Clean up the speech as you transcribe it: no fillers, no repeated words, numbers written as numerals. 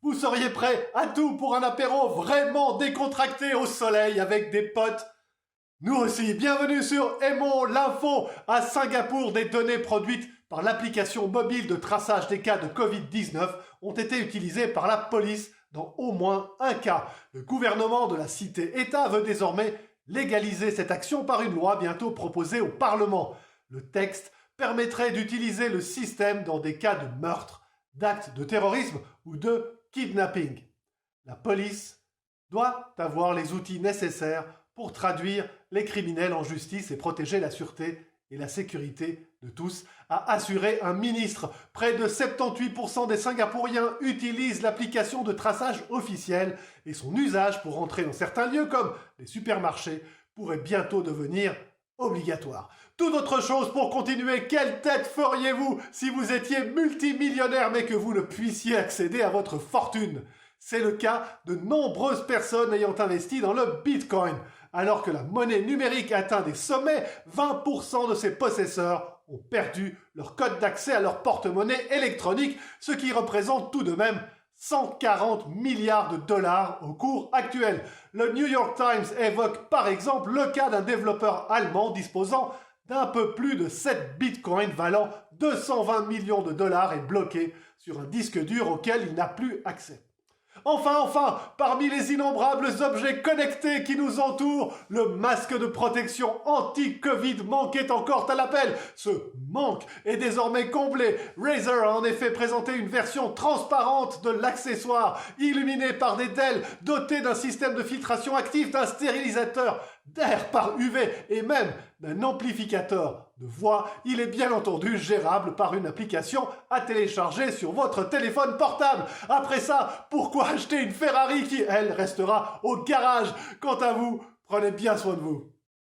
Vous seriez prêt à tout pour un apéro vraiment décontracté au soleil avec des potes? Nous aussi, bienvenue sur Aimons l'info. À Singapour, des données produites par l'application mobile de traçage des cas de Covid-19 ont été utilisées par la police dans au moins un cas. Le gouvernement de la cité-État veut désormais légaliser cette action par une loi bientôt proposée au Parlement. Le texte permettrait d'utiliser le système dans des cas de meurtre, d'actes de terrorisme ou de kidnapping. La police doit avoir les outils nécessaires pour traduire les criminels en justice et protéger la sûreté et la sécurité de tous, a assuré un ministre. Près de 78% des Singapouriens utilisent l'application de traçage officielle et son usage pour entrer dans certains lieux comme les supermarchés pourrait bientôt devenir obligatoire. Toute autre chose pour continuer, quelle tête feriez-vous si vous étiez multimillionnaire mais que vous ne puissiez accéder à votre fortune? C'est le cas de nombreuses personnes ayant investi dans le Bitcoin. Alors que la monnaie numérique atteint des sommets, 20% de ses possesseurs ont perdu leur code d'accès à leur porte-monnaie électronique, ce qui représente tout de même 140 milliards de dollars au cours actuel. Le New York Times évoque par exemple le cas d'un développeur allemand disposant d'un peu plus de 7 bitcoins valant 220 millions de dollars et bloqué sur un disque dur auquel il n'a plus accès. Enfin, parmi les innombrables objets connectés qui nous entourent, le masque de protection anti-Covid manquait encore à l'appel. Ce manque est désormais comblé. Razer a en effet présenté une version transparente de l'accessoire, illuminée par des DEL, dotée d'un système de filtration actif, d'un stérilisateur d'air par UV et même d'un amplificateur de voix. Il est bien entendu gérable par une application à télécharger sur votre téléphone portable. Après ça, pourquoi acheter une Ferrari qui, elle, restera au garage? Quant à vous, prenez bien soin de vous.